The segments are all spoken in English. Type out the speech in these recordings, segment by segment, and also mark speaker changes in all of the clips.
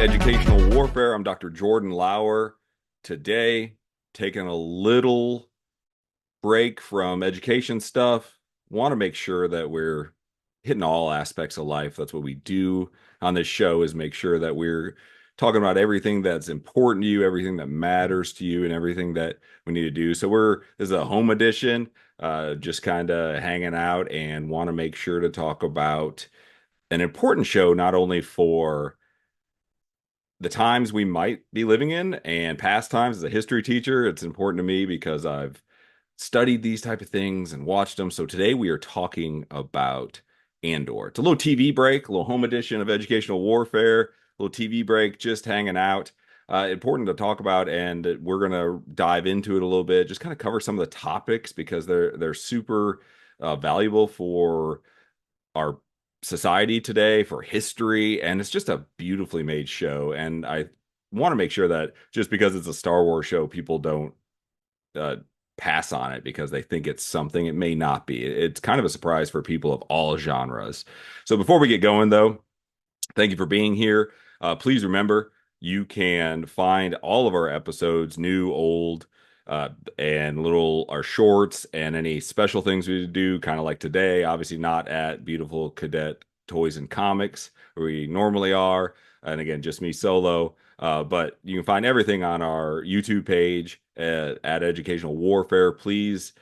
Speaker 1: Educational Warfare. I'm Dr. Jordan Lauer. Today, taking a little break from education stuff. Want to make sure that we're hitting all aspects of life. That's what we do on this show, is make sure that we're talking about everything that's important to you, everything that matters to you, and everything that we need to do. So this is a home edition, just kind of hanging out, and want to make sure to talk about an important show, not only for the times we might be living in and past times. As a history teacher, it's important to me because I've studied these type of things and watched them. So today we are talking about Andor. It's a little TV break, a little home edition of Educational Warfare, a little TV break, just hanging out. Important to talk about, and we're gonna dive into it a little bit, just kind of cover some of the topics because they're super valuable for our society today, for history, and it's just a beautifully made show. And I want to make sure that just because it's a Star Wars show, people don't uh, pass on it because they think it's something it may not be. It's kind of a surprise for people of all genres. So before we get going, though, thank you for being here. Please remember, you can find all of our episodes, new, old, uh, and little our shorts and any special things we do, kind of like today. Obviously, not at Beautiful Cadet Toys and Comics where we normally are, and again, just me solo. But you can find everything on our YouTube page at Educational Warfare. Please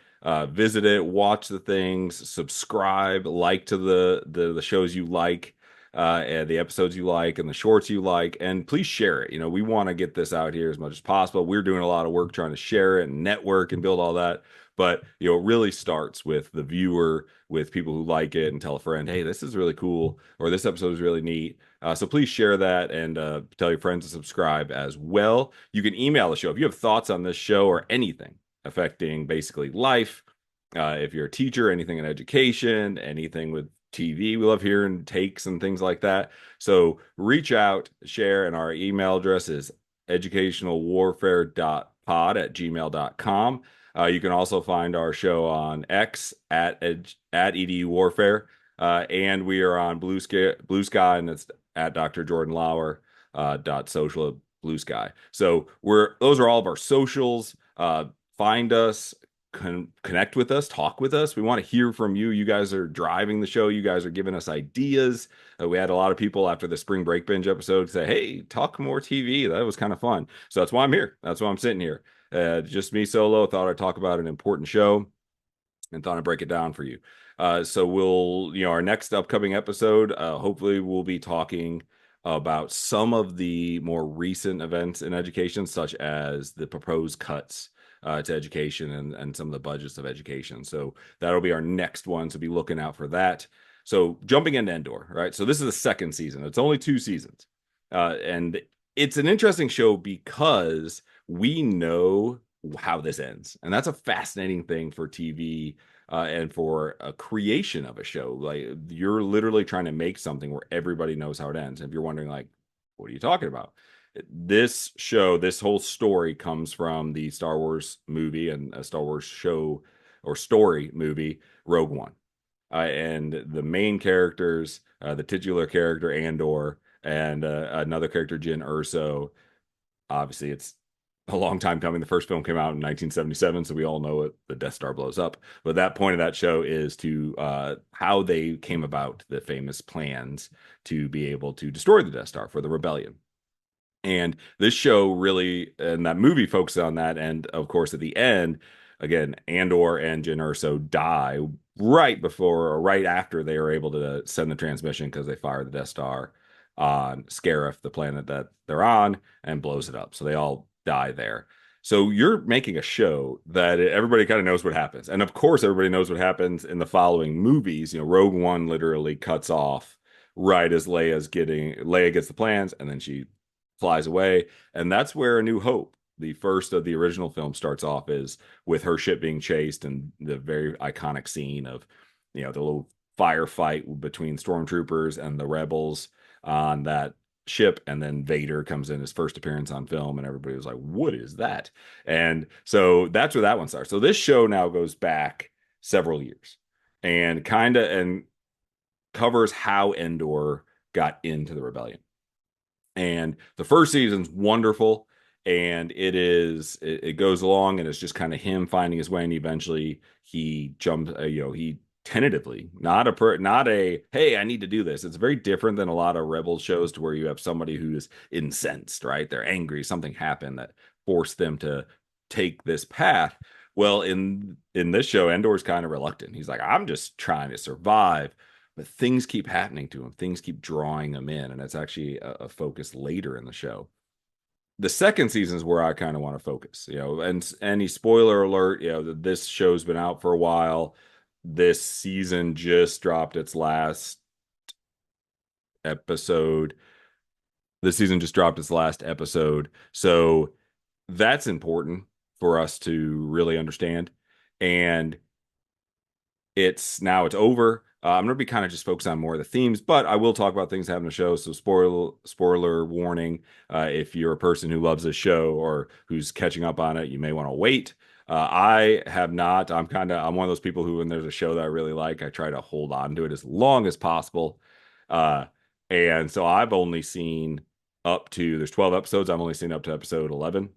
Speaker 1: visit it, watch the things, subscribe, like to the shows you like, and the episodes you like and the shorts you like, and please share it. We want to get this out here as much as possible. We're doing a lot of work trying to share it and network and build all that. But it really starts with the viewer, with people who like it and tell a friend, hey, this is really cool, or this episode is really neat. So please share that, and tell your friends to subscribe as well. You can email the show if you have thoughts on this show or anything affecting basically life. If you're a teacher, anything in education, anything with TV. We love hearing takes and things like that. So reach out, share, and our email address is educationalwarfare.pod@gmail.com. You can also find our show on X at EDU Warfare. And we are on Blue Sky, and it's at Dr. Jordan Lauer .social at Blue Sky. So those are all of our socials. Find us, connect with us, talk with us. We want to hear from you. You guys are driving the show. You guys are giving us ideas. We had a lot of people after the spring break binge episode say, hey, talk more TV. That was kind of fun. So that's why I'm here. That's why I'm sitting here. Just me solo. Thought I'd talk about an important show and thought I'd break it down for you. So our next upcoming episode, hopefully we'll be talking about some of the more recent events in education, such as the proposed cuts to education and some of the budgets of education. So that'll be our next one. So be looking out for that. So jumping into Endor, right? So this is the second season. It's only 2 seasons. And it's an interesting show because we know how this ends. And that's a fascinating thing for TV, and for a creation of a show. Like, you're literally trying to make something where everybody knows how it ends. And if you're wondering, like, what are you talking about? This show, this whole story comes from the Star Wars movie and a Star Wars show or story movie, Rogue One. And the main characters, the titular character Andor, and another character, Jyn Erso. Obviously, it's a long time coming. The first film came out in 1977, so we all know it. The Death Star blows up. But that point of that show is to how they came about the famous plans to be able to destroy the Death Star for the rebellion. And this show really, and that movie focuses on that. And of course, at the end, again, Andor and Jyn Erso die right before or right after they are able to send the transmission, because they fire the Death Star on Scarif, the planet that they're on, and blows it up. So they all die there. So you're making a show that everybody kind of knows what happens. And of course, everybody knows what happens in the following movies. Rogue One literally cuts off right as Leia gets the plans, and then she flies away. And that's where A New Hope, the first of the original film, starts off, is with her ship being chased, and the very iconic scene of, the little firefight between stormtroopers and the rebels on that ship. And then Vader comes in, his first appearance on film, and everybody was like, what is that? And so that's where that one starts. So this show now goes back several years and covers how Endor got into the rebellion. And the first season's wonderful, and it goes along, and it's just kind of him finding his way, and eventually he jumps, he tentatively, not a hey, I need to do this. It's very different than a lot of rebel shows to where you have somebody who's incensed, right? They're angry, something happened that forced them to take this path. Well, in this show, Endor's kind of reluctant. He's like, I'm just trying to survive, but things keep happening to him. Things keep drawing him in, and it's actually a focus later in the show. The second season is where I kind of want to focus, and any spoiler alert, this show's been out for a while. This season just dropped its last episode. This season just dropped its last episode. So that's important for us to really understand. And it's over. I'm going to be kind of just focused on more of the themes, but I will talk about things that happen in the show. So spoiler warning. If you're a person who loves this show or who's catching up on it, you may want to wait. I have not. I'm one of those people who, when there's a show that I really like, I try to hold on to it as long as possible. Uh, and so I've only seen there's 12 episodes. I've only seen up to episode 11.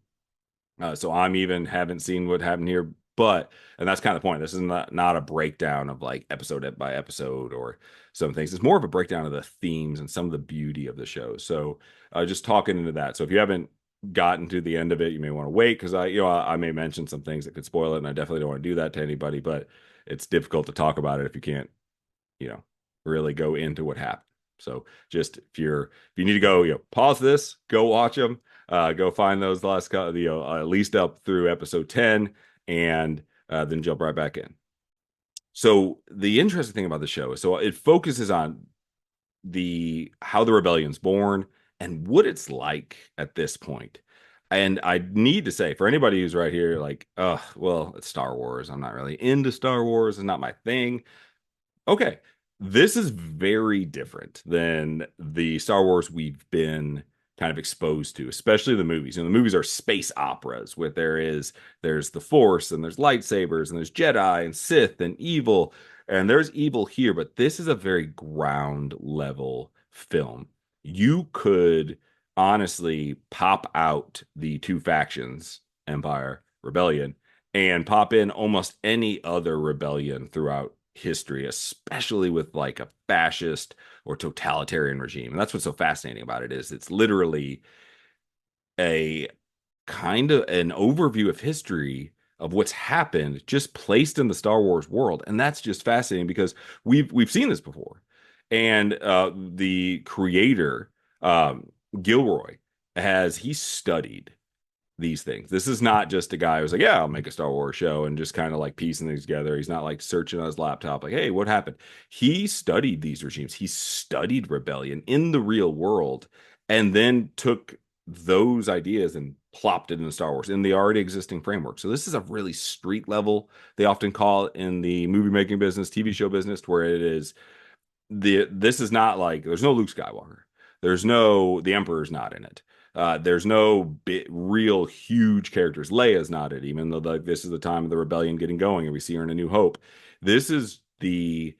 Speaker 1: So I'm even haven't seen what happened here, and that's kind of the point. This is not a breakdown of like episode by episode or some things. It's more of a breakdown of the themes and some of the beauty of the show. So just talking into that. So if you haven't gotten to the end of it, you may want to wait because I may mention some things that could spoil it, and I definitely don't want to do that to anybody. But it's difficult to talk about it if you can't, you know, really go into what happened. So just if you need to go, pause this, go watch them, go find those last, at least up through episode 10, and then jump right back in. So the interesting thing about the show is, so it focuses on how the rebellion's born and what it's like at this point. And I need to say, for anybody who's right here, like, oh, well, it's Star Wars. I'm not really into Star Wars. It's not my thing. Okay, this is very different than the Star Wars we've been kind of exposed to, especially the movies. The movies are space operas where there's the Force and there's lightsabers and there's Jedi and Sith and evil, and there's evil here, but this is a very ground level film. You could honestly pop out the two factions, Empire, Rebellion, and pop in almost any other rebellion throughout history, especially with like a fascist or totalitarian regime. And that's what's so fascinating about it is it's literally a kind of an overview of history of what's happened just placed in the Star Wars world. And that's just fascinating because we've seen this before. And the creator, Gilroy, he studied these things. This is not just a guy who's like, yeah, I'll make a Star Wars show and just kind of like piecing things together. He's not like searching on his laptop, like, hey, what happened? He studied these regimes. He studied rebellion in the real world and then took those ideas and plopped it in Star Wars in the already existing framework. So this is a really street level, they often call it in the movie making business, TV show business, where it is this is not like there's no Luke Skywalker. The Emperor's not in it. There's no real huge characters. Leia's not it, even though this is the time of the rebellion getting going and we see her in A New Hope. This is the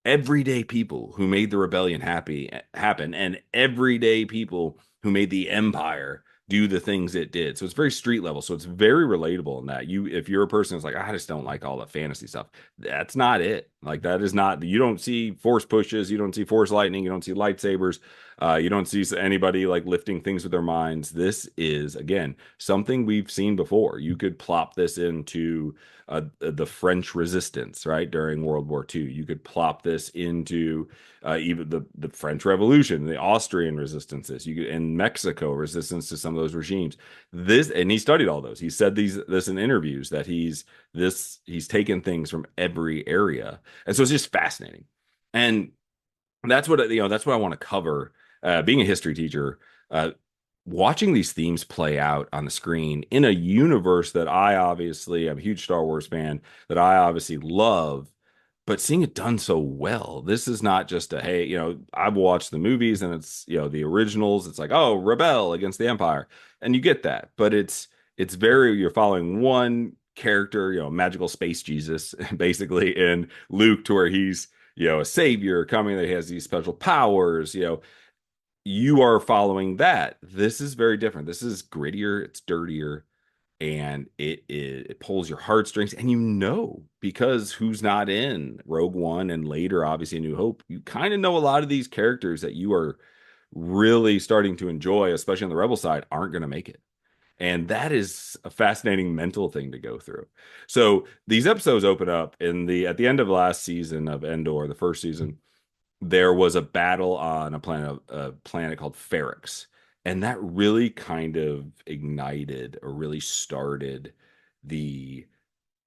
Speaker 1: everyday people who made the rebellion happen and everyday people who made the empire do the things it did. So it's very street level. So it's very relatable in that if you're a person who's like, I just don't like all the fantasy stuff. That's not it. Like that is not, you don't see force pushes. You don't see force lightning. You don't see lightsabers. You don't see anybody like lifting things with their minds. This is, again, something we've seen before. You could plop this into the French resistance, right, during World War II. You could plop this into even the French Revolution, the Austrian resistances, in Mexico, resistance to some of those regimes. And he studied all those. He said this in interviews that he's taken things from every area, and so it's just fascinating. And that's what I want to cover. Being a history teacher, watching these themes play out on the screen in a universe that I obviously, I'm a huge Star Wars fan, that I obviously love, but seeing it done so well. This is not just hey, I've watched the movies and it's, the originals. It's like, oh, rebel against the Empire. And you get that, but you're following one character, magical space Jesus, basically, in Luke, to where he's, a savior coming that has these special powers. you are following that. This is very different. This is grittier, it's dirtier, and it pulls your heartstrings. And because who's not in Rogue One and later, obviously, New Hope, you kind of know a lot of these characters that you are really starting to enjoy, especially on the Rebel side, aren't going to make it. And that is a fascinating mental thing to go through. So these episodes open up at the end of last season of Endor, the first season, there was a battle on a planet called Ferrix. And that really kind of ignited or really started the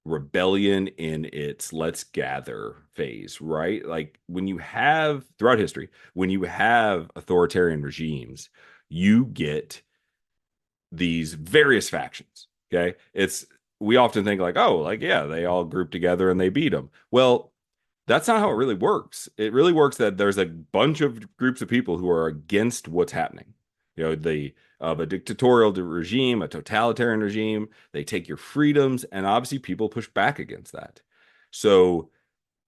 Speaker 1: rebellion in its let's gather phase, right? Like when you have throughout history, when you have authoritarian regimes, you get these various factions. Okay. We often think like, oh, like, yeah, they all group together and they beat them. Well, that's not how it really works. It really works that there's a bunch of groups of people who are against what's happening. The of a dictatorial regime, a totalitarian regime, they take your freedoms, and obviously people push back against that. So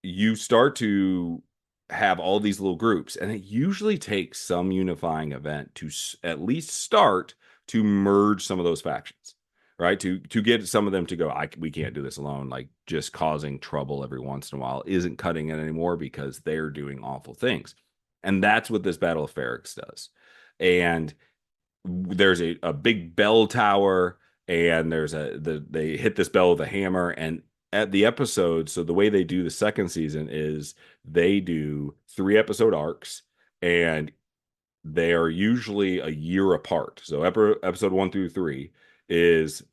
Speaker 1: you start to have all these little groups, and it usually takes some unifying event to at least start to merge some of those factions, right? To get some of them to go, we can't do this alone. Like just causing trouble every once in a while isn't cutting it anymore because they're doing awful things, and that's what this Battle of Ferrix does. And there's a big bell tower, and they hit this bell with a hammer. And at the episode, so the way they do the second season is they do 3 episode arcs, and they are usually a year apart. So episode 1 through 3 is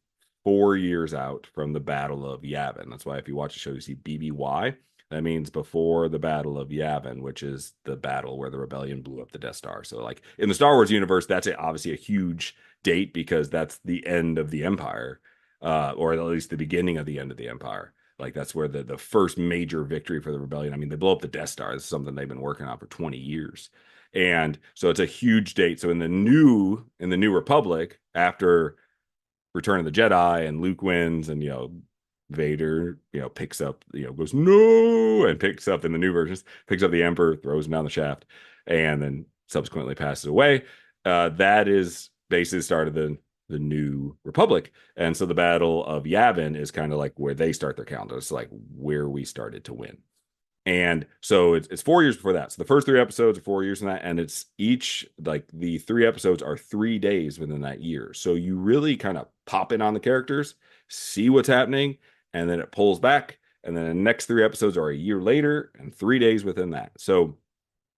Speaker 1: 4 years out from the Battle of Yavin. That's why if you watch the show, you see BBY. That means before the Battle of Yavin, which is the battle where the rebellion blew up the Death Star. So, like in the Star Wars universe, that's obviously a huge date because that's the end of the Empire, or at least the beginning of the end of the Empire. Like that's where the first major victory for the rebellion. I mean, they blow up the Death Star. This is something they've been working on for 20 years. And so it's a huge date. So in the New Republic, after Return of the Jedi and Luke wins, and Vader picks up, goes no, and picks up in the new versions, picks up the Emperor, throws him down the shaft, and then subsequently passes away. That is basically the start of the New Republic. And so the Battle of Yavin is kind of like where they start their calendar. It's like where we started to win. And so it's 4 years before that. So the first 3 episodes are 4 years from that. And it's each, like the 3 episodes are 3 days within that year. So you really kind of pop in on the characters, see what's happening, and then it pulls back. And then the next 3 episodes are a year later and 3 days within that. So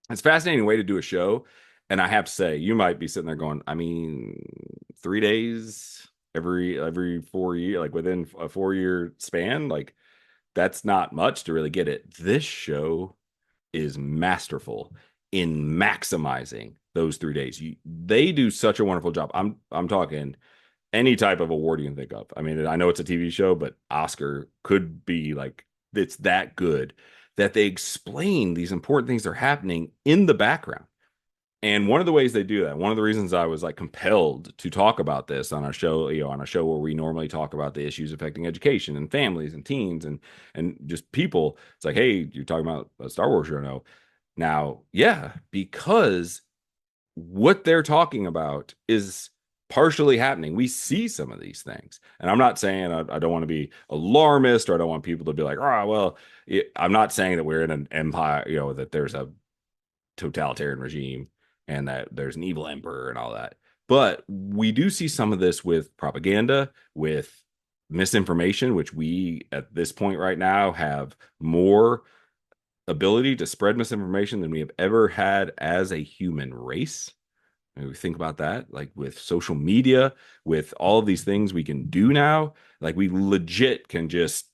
Speaker 1: it's a fascinating way to do a show. And I have to say, you might be sitting there going, I mean, 3 days every 4 years, like within a 4 year span, like that's not much to really get it. This show is masterful in maximizing those 3 days. They do such a wonderful job. I'm talking any type of award you can think of. I mean, I know it's a TV show, but Oscar could be like it's that good that they explain these important things that are happening in the background. And one of the ways they do that, one of the reasons I was like compelled to talk about this on our show, on a show where we normally talk about the issues affecting education and families and teens and just people. It's like, hey, you're talking about a Star Wars show now. Now, yeah, because what they're talking about is partially happening. We see some of these things. And I'm not saying I don't want to be alarmist, or I don't want people to be like, oh, well, I'm not saying that we're in an empire, that there's a totalitarian regime and that there's an evil emperor and all that. But we do see some of this with propaganda, with misinformation, which we at this point right now have more ability to spread misinformation than we have ever had as a human race. And we think about that, like with social media, with all of these things we can do now, like we legit can just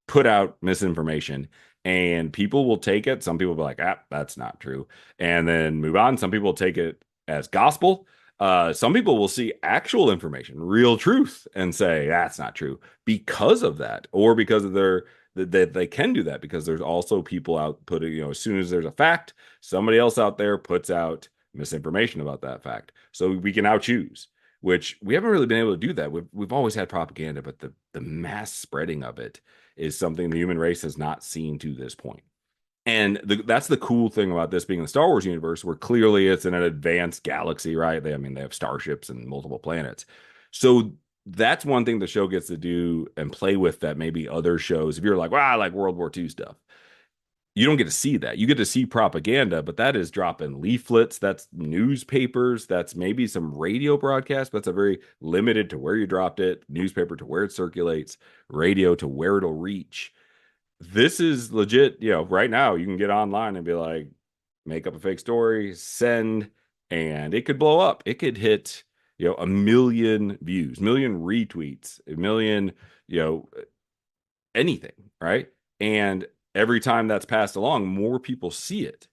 Speaker 1: put out misinformation and people will take it. Some people will be like, that's not true, and then move on. Some people will take it as gospel. Some people will see actual information, real truth, and say that's not true because of that, or because of that they can do that because there's also people out putting, as soon as there's a fact, somebody else out there puts out misinformation about that fact. So we can now choose, which we haven't really been able to do that. We've always had propaganda, but the mass spreading of it is something the human race has not seen to this point. And that's the cool thing about this being in the Star Wars universe, where clearly it's in an advanced galaxy, right? I mean, they have starships and multiple planets. So that's one thing the show gets to do and play with that maybe other shows, if you're like, wow, I like World War II stuff, you don't get to see that. You get to see propaganda, but that is dropping leaflets, that's newspapers, that's maybe some radio broadcast, but that's a very limited to where you dropped it, newspaper to where it circulates, radio to where it'll reach. This is legit, right now you can get online and be like, make up a fake story, send, and it could blow up. It could hit, 1 million views, million retweets, a million, you know, anything, right? And every time that's passed along, more people see it.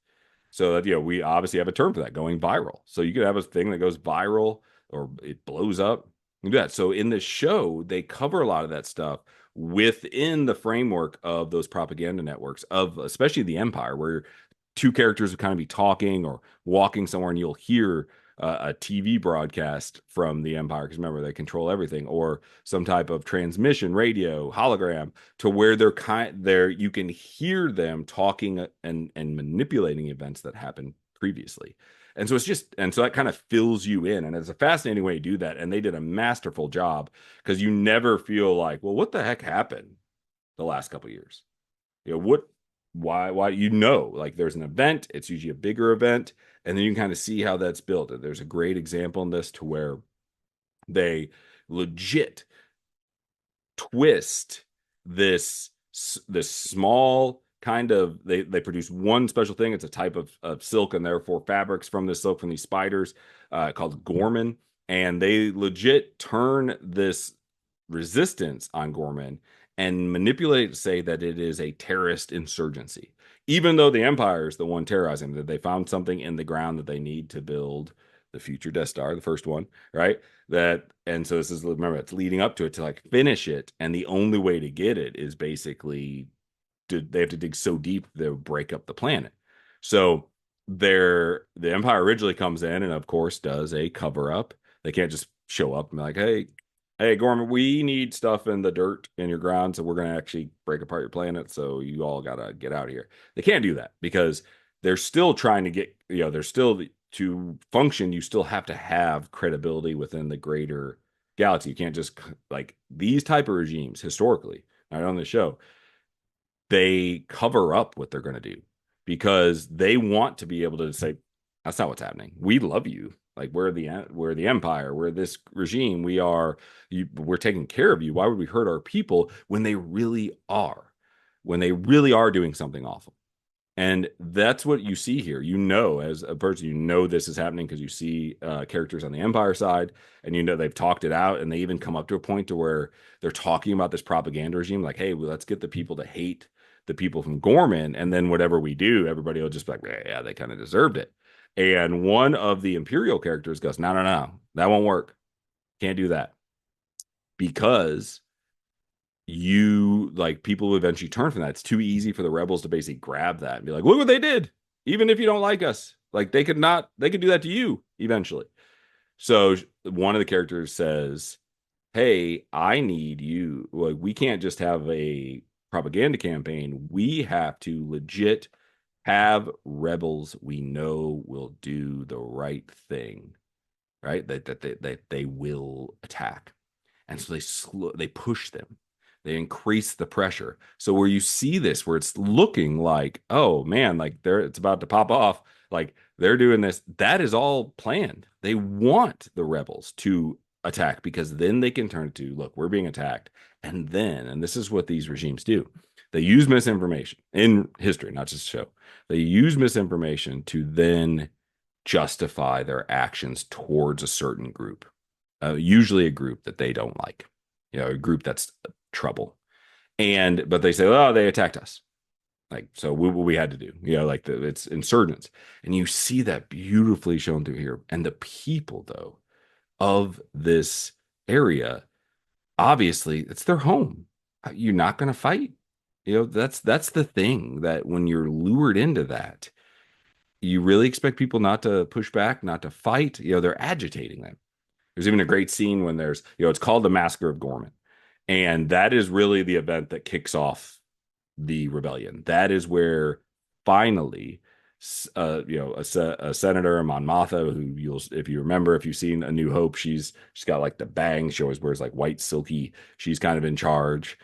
Speaker 1: So that, we obviously have a term for that, going viral. So you could have a thing that goes viral or it blows up. You do that. So in the show, they cover a lot of that stuff within the framework of those propaganda networks, of especially the Empire, where two characters would kind of be talking or walking somewhere and you'll hear a TV broadcast from the Empire, because remember, they control everything, or some type of transmission, radio, hologram, to where you can hear them talking and manipulating events that happened previously. And so that kind of fills you in. And it's a fascinating way to do that. And they did a masterful job, because you never feel like, well, what the heck happened the last couple of years? What, why, like there's an event, it's usually a bigger event, and then you can kind of see how that's built. And there's a great example in this to where they legit twist this small kind of, they produce one special thing. It's a type of silk, and therefore fabrics from this silk from these spiders, called Gorman. And they legit turn this resistance on Gorman and manipulate it to say that it is a terrorist insurgency, even though the Empire is the one terrorizing, that they found something in the ground that they need to build the future Death Star, the first one, right? And so this is, remember, it's leading up to it to like finish it, and the only way to get it is basically they have to dig so deep they'll break up the planet. So the Empire originally comes in and of course does a cover up. They can't just show up and be like, hey, Gorman, we need stuff in the dirt in your ground, so we're going to actually break apart your planet, so you all got to get out of here. They can't do that, because they're still trying to get, they're still, to function, you still have to have credibility within the greater galaxy. You can't just, like, these type of regimes, historically, not on the show, they cover up what they're going to do, because they want to be able to say, that's not what's happening. We love you. Like, we're the Empire, we're this regime, we're taking care of you. Why would we hurt our people, when they really are doing something awful? And that's what you see here. As a person, this is happening, because you see characters on the Empire side, and they've talked it out, and they even come up to a point to where they're talking about this propaganda regime, like, hey, well, let's get the people to hate the people from Gorman, and then whatever we do, everybody will just be like, yeah, they kind of deserved it. And one of the Imperial characters goes, no, no, no, that won't work. Can't do that, because people will eventually turn from that. It's too easy for the rebels to basically grab that and be like, look what they did. Even if you don't like us, like, they could do that to you eventually. So one of the characters says, hey, I need you. Like, we can't just have a propaganda campaign. We have to legit have rebels we know will do the right thing, right? That they will attack. And so they push them. They increase the pressure. So where you see this, where it's looking like, oh man, like it's about to pop off, like they're doing this, that is all planned. They want the rebels to attack, because then they can turn to, look, we're being attacked. And this is what these regimes do. They use misinformation in history, not just show. They use misinformation to then justify their actions towards a certain group, usually a group that they don't like, a group that's trouble. But they say, oh, they attacked us. Like, so we had to do, like it's insurgents. And you see that beautifully shown through here. And the people, though, of this area, obviously, it's their home. You're not going to fight. That's the thing, that when you're lured into that, you really expect people not to push back, not to fight. They're agitating them. There's even a great scene when it's called the Massacre of Gorman. And that is really the event that kicks off the rebellion. That is where finally, a senator, Monmouth, who you'll, if you remember, if you've seen A New Hope, she's got like the bangs. She always wears like white silky. She's kind of in charge.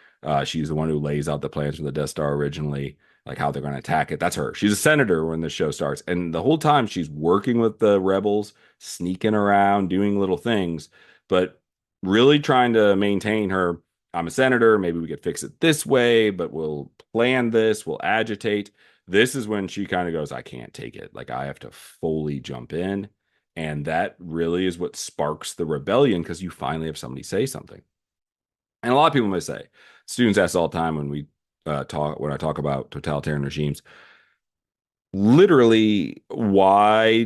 Speaker 1: She's the one who lays out the plans for the Death Star originally, like how they're going to attack it. That's her. She's a senator when the show starts, and the whole time she's working with the rebels, sneaking around, doing little things, but really trying to maintain her. I'm a senator. Maybe we could fix it this way, but we'll plan this. We'll agitate. This is when she kind of goes, I can't take it. Like I have to fully jump in. And that really is what sparks the rebellion because you finally have somebody say something. And a lot of people may say, students ask all the time when when I talk about totalitarian regimes, literally, why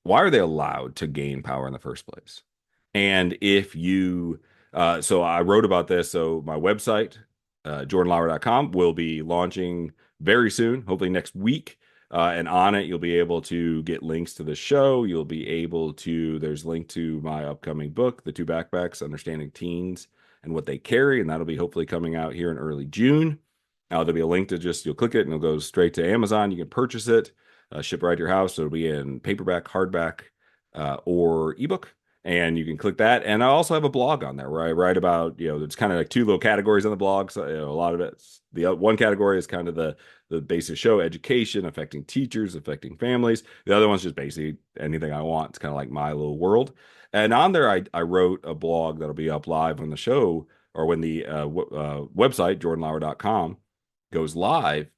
Speaker 1: are they allowed to gain power in the first place? And if you, so I wrote about this. So my website, jordanlauer.com, will be launching very soon, hopefully next week. And on it, you'll be able to get links to the show. You'll be able to, there's a link to my upcoming book, The Two Backpacks, Understanding Teens and What They Carry. And that'll be hopefully coming out here in early June. There'll be a link to just, you'll click it and it'll go straight to Amazon. You can purchase it, ship right to your house. So it'll be in paperback, hardback, or ebook. And you can click that. And I also have a blog on there where I write about, there's kind of like two little categories on the blog. So, a lot of it's the one category is kind of the basic show, education, affecting teachers, affecting families. The other one's just basically anything I want. It's kind of like my little world. And on there, I wrote a blog that'll be up live when the show or when the website, jordanlauer.com, goes live.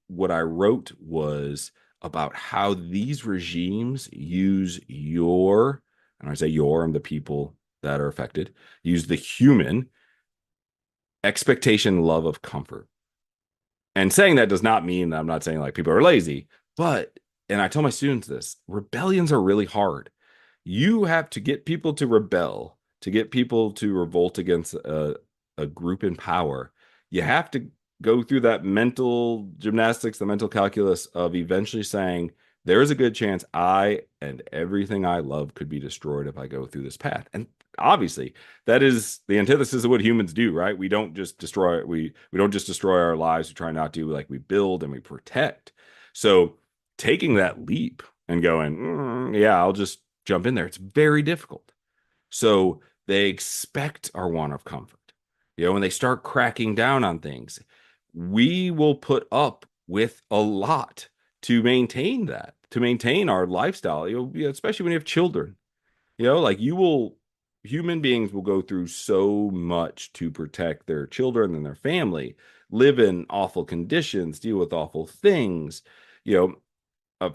Speaker 1: What I wrote was about how these regimes use and I say I'm the people that are affected, use the human expectation, love of comfort. And saying that does not mean that I'm not saying like people are lazy, but, and I tell my students this, rebellions are really hard. You have to get people to rebel, to get people to revolt against a group in power. You have to go through that mental gymnastics, the mental calculus of eventually saying, there is a good chance I and everything I love could be destroyed if I go through this path. And obviously, that is the antithesis of what humans do, right? We don't just destroy we don't just destroy our lives. We try not to, like we build and we protect. So taking that leap and going, yeah, I'll just jump in there. It's very difficult. So they expect our want of comfort. When they start cracking down on things, we will put up with a lot to maintain that, to maintain our lifestyle, especially when you have children. Like human beings will go through so much to protect their children and their family, live in awful conditions, deal with awful things,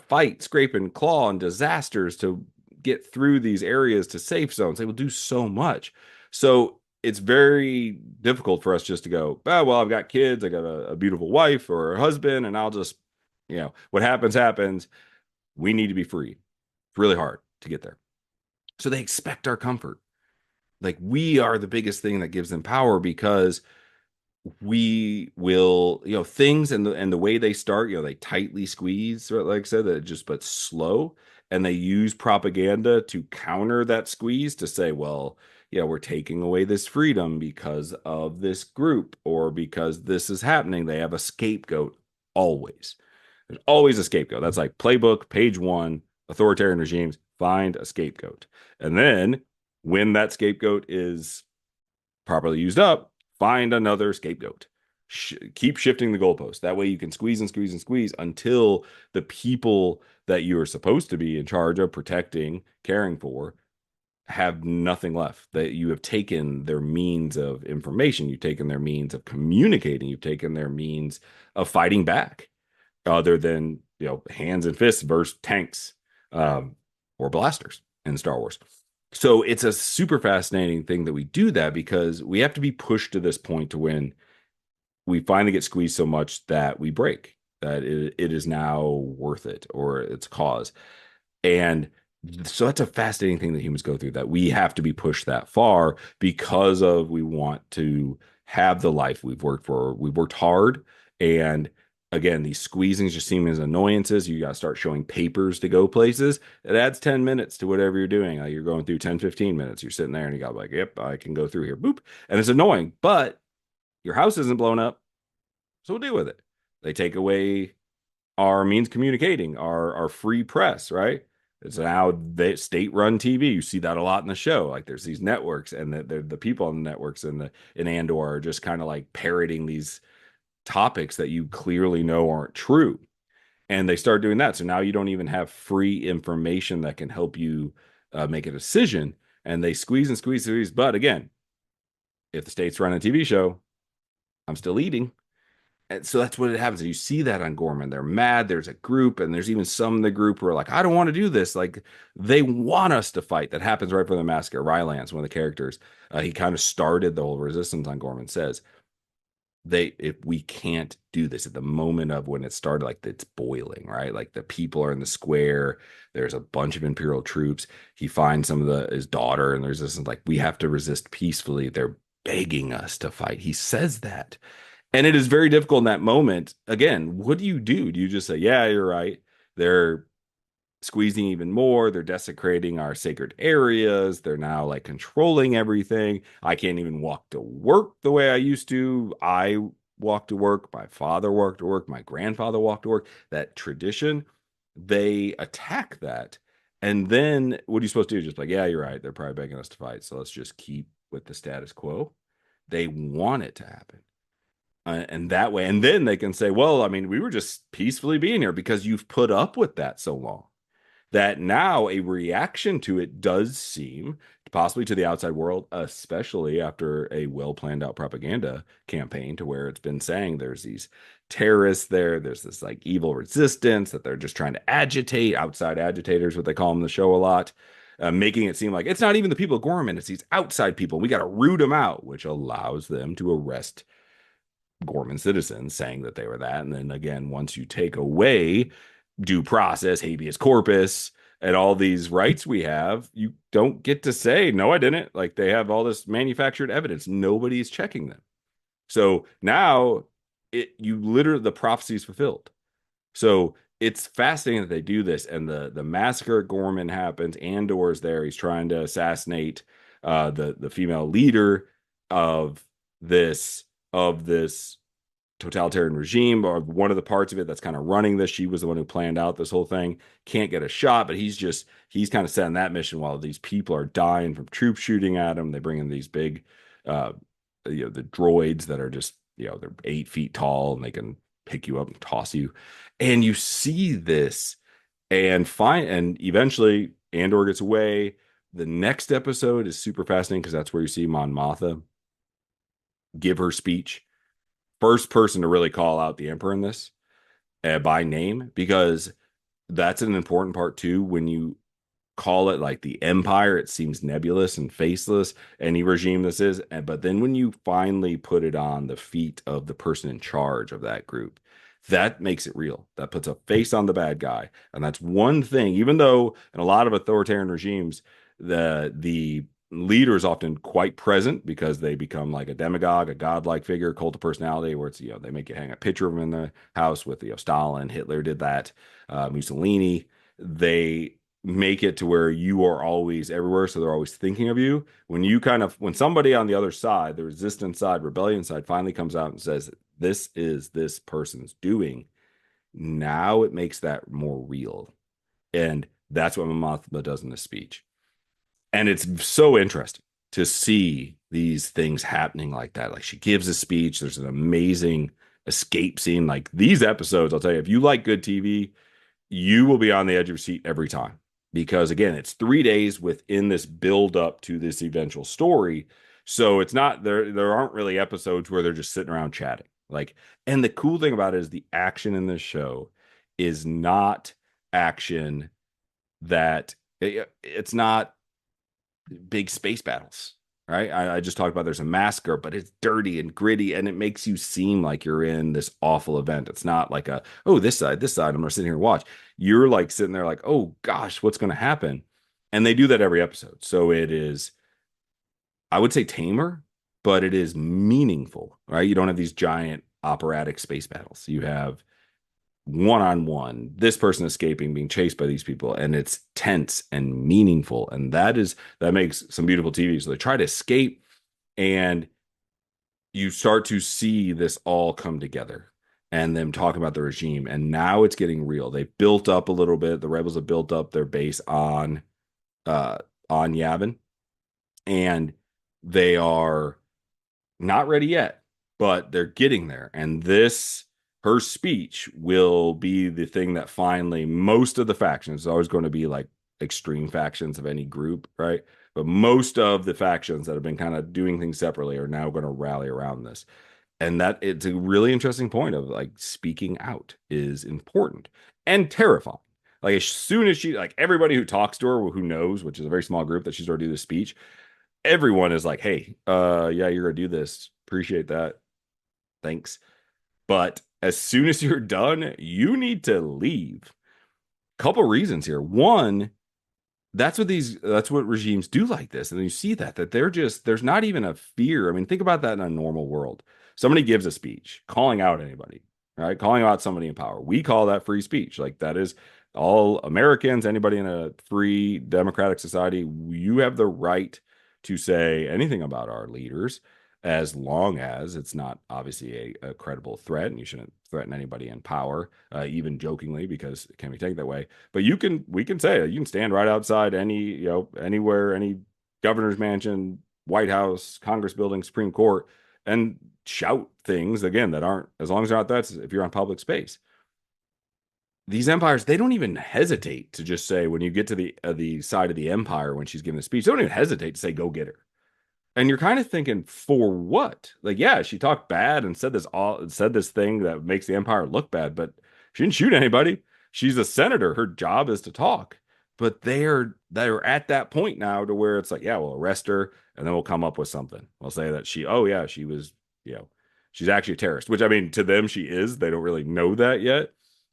Speaker 1: fight, scrape, and claw and disasters to get through these areas to safe zones. They will do so much. So it's very difficult for us just to go, oh, well, I've got kids, I got a beautiful wife or a husband, and I'll just, what happens. We need to be free. It's really hard to get there. So they expect our comfort. Like we are the biggest thing that gives them power because we will, things and the way they start, they tightly squeeze, like I said, that just but slow. And they use propaganda to counter that squeeze to say, well, we're taking away this freedom because of this group or because this is happening. They have a scapegoat always. There's always a scapegoat. That's like playbook, page 1, authoritarian regimes, find a scapegoat. And then when that scapegoat is properly used up, find another scapegoat. Keep shifting the goalpost. That way you can squeeze and squeeze and squeeze until the people that you are supposed to be in charge of protecting, caring for, have nothing left. That you have taken their means of information, you've taken their means of communicating, you've taken their means of fighting back, other than hands and fists versus tanks or blasters in Star Wars. So it's a super fascinating thing that we do that because we have to be pushed to this point to when we finally get squeezed so much that we break, that it is now worth it or its cause. And so that's a fascinating thing that humans go through, that we have to be pushed that far because of we want to have the life we've worked for. We've worked hard. And again, these squeezings just seem as annoyances. You got to start showing papers to go places. It adds 10 minutes to whatever you're doing. Like you're going through 10, 15 minutes. You're sitting there and you got like, yep, I can go through here. Boop. And it's annoying, but your house isn't blown up. So we'll deal with it. They take away our means communicating, our free press, right? It's now the state-run TV. You see that a lot in the show. Like there's these networks, and the people on the networks in Andor are just kind of like parroting these topics that you clearly know aren't true. And they start doing that. So now you don't even have free information that can help you make a decision. And they squeeze and squeeze and squeeze. But again, if the state's running a TV show, I'm still eating. And so that's what it happens. You see that on Gorman. They're mad. There's a group, and there's even some in the group who are like, I don't want to do this. Like, they want us to fight. That happens right from the massacre. Rylance, one of the characters, he kind of started the whole resistance on Gorman says. If we can't do this at the moment of when it started, like it's boiling, right? Like the people are in the square. There's a bunch of Imperial troops. He finds some of his daughter, and there's this like, we have to resist peacefully. They're begging us to fight. He says that. And it is very difficult in that moment. Again, what do? Do you just say, yeah, you're right? They're squeezing even more. They're desecrating our sacred areas. They're now like controlling everything. I can't even walk to work the way I used to. I walk to work. My father walked to work. My grandfather walked to work. That tradition, they attack that. And then what are you supposed to do? Just like, yeah, you're right. They're probably begging us to fight. So let's just keep with the status quo. They want it to happen. And that way, and then they can say, well, I mean, we were just peacefully being here because you've put up with that so long that now a reaction to it does seem, possibly to the outside world, especially after a well planned out propaganda campaign, to where it's been saying there's these terrorists there's this like evil resistance that they're just trying to agitate, outside agitators, what they call them in the show a lot. Making it seem like it's not even the people of Gorman, it's these outside people. We got to root them out, which allows them to arrest Gorman citizens, saying that they were that. And then again, once you take away due process, habeas corpus, and all these rights we have, you don't get to say, no, I didn't. Like they have all this manufactured evidence. Nobody's checking them. So now you literally, the prophecy is fulfilled. So it's fascinating that they do this. And the massacre at Gorman happens. Andor's there. He's trying to assassinate the female leader of this totalitarian regime, or one of the parts of it that's kind of running this. She was the one who planned out this whole thing. Can't get a shot, but he's kind of setting that mission while these people are dying from troops shooting at him. They bring in these big, the droids that are just, they're 8 feet tall and they can pick you up and toss you. And you see this and eventually Andor gets away. The next episode is super fascinating because that's where you see Mon Mothma give her speech. First person to really call out the Emperor in this by name, because that's an important part too. When you call it like the Empire, it seems nebulous and faceless, any regime this is. But then when you finally put it on the feet of the person in charge of that group, that makes it real. That puts a face on the bad guy. And that's one thing, even though in a lot of authoritarian regimes, the leader is often quite present because they become like a demagogue, a godlike figure, cult of personality, where it's, they make you hang a picture of him in the house with, Stalin, Hitler did that, Mussolini. They make it to where you are always everywhere. So they're always thinking of you. When somebody on the other side, the resistance side, rebellion side, finally comes out and says, this is this person's doing, now it makes that more real. And that's what Mothma does in this speech. And it's so interesting to see these things happening like that. Like she gives a speech. There's an amazing escape scene. Like these episodes, I'll tell you, if you like good TV, you will be on the edge of your seat every time. Because again, it's 3 days within this build up to this eventual story. So it's not there aren't really episodes where they're just sitting around chatting. Like, and the cool thing about it is the action in this show is not action that it's not big space battles, right? I just talked about there's a massacre, but it's dirty and gritty, and it makes you seem like you're in this awful event. It's not like this side, I'm gonna sit here and watch. You're like sitting there like, oh gosh, what's gonna happen? And they do that every episode. So it is, I would say, tamer, but it is meaningful, right? You don't have these giant operatic space battles. You have one-on-one, this person escaping, being chased by these people, and it's tense and meaningful. And that makes some beautiful TV. So they try to escape, and you start to see this all come together. and them talking about the regime. And now it's getting real. They built up a little bit. The rebels have built up their base uh on Yavin, and they are not ready yet, but they're getting there. And this, her speech will be the thing that finally, most of the factions, is always going to be like extreme factions of any group, right? But most of the factions that have been kind of doing things separately are now going to rally around this. And that it's a really interesting point of like speaking out is important and terrifying. Like as soon as she, like everybody who talks to her, who knows, which is a very small group that she's already do this speech, everyone is like, hey, yeah, you're gonna do this. Appreciate that. Thanks. But as soon as you're done, you need to leave. Couple reasons here. One, that's what regimes do like this. And you see that they're just, there's not even a fear. I mean, think about that in a normal world. Somebody gives a speech calling out anybody, right? Calling out somebody in power. We call that free speech. Like that is all Americans, anybody in a free democratic society, you have the right to say anything about our leaders as long as it's not obviously a credible threat, and you shouldn't threaten anybody in power, even jokingly, because it can be taken that way. But we can say it. You can stand right outside any, anywhere, any governor's mansion, White House, Congress building, Supreme Court, and shout things again that aren't, as long as they're not that, if you're on public space. These empires, they don't even hesitate to just say, when you get to the side of the empire when she's giving the speech, they don't even hesitate to say, go get her. And you're kind of thinking, for what? Like, yeah, she talked bad and said this thing that makes the empire look bad, but she didn't shoot anybody. She's a senator. Her job is to talk. But they're at that point now to where it's like, yeah, we'll arrest her and then we'll come up with something. We'll say that oh yeah, she was, she's actually a terrorist, which I mean, to them she is. They don't really know that yet.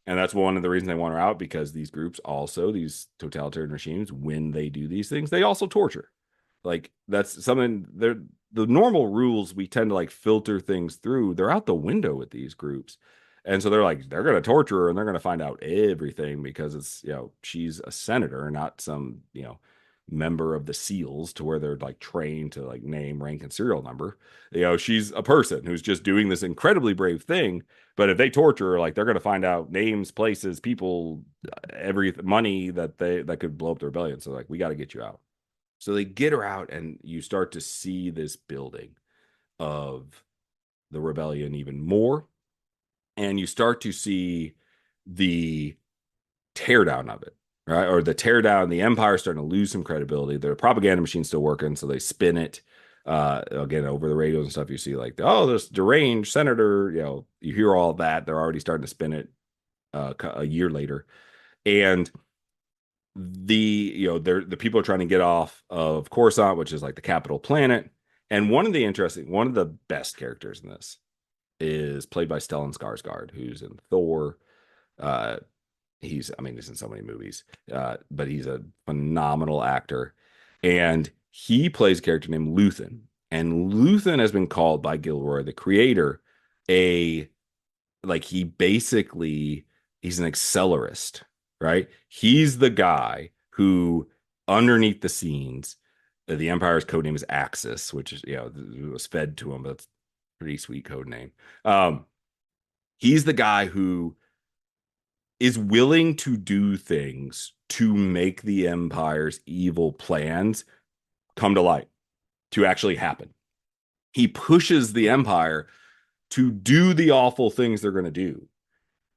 Speaker 1: And that's one of the reasons they want her out, because these groups also, these totalitarian regimes, when they do these things, they also torture. Like that's something, they're the normal rules we tend to like filter things through. They're out the window with these groups. And so they're like, they're going to torture her and they're going to find out everything because it's, she's a senator, not some, member of the SEALs, to where they're like trained to like name, rank, and serial number. She's a person who's just doing this incredibly brave thing. But if they torture her, like they're going to find out names, places, people, every money that could blow up the rebellion. So like, we got to get you out. So they get her out, and you start to see this building of the rebellion even more. And you start to see the teardown of it, right? Or the teardown, the empire starting to lose some credibility. Their propaganda machine's still working, so they spin it. Again, over the radios and stuff, you see like, oh, this deranged senator, you hear all that. They're already starting to spin it a year later. And the people are trying to get off of Coruscant, which is like the capital planet. And one of the best characters in this is played by Stellan Skarsgård, who's in Thor. Uh, he's in so many movies, but he's a phenomenal actor. And he plays a character named Luthen. And Luthen has been called by Gilroy, the creator, a like he basically he's an accelerist, right? He's the guy who, underneath the scenes, the Empire's code name is Axis, which is, it was fed to him, but it's a pretty sweet code name. He's the guy who is willing to do things to make the Empire's evil plans come to light, to actually happen. He pushes the Empire to do the awful things they're going to do,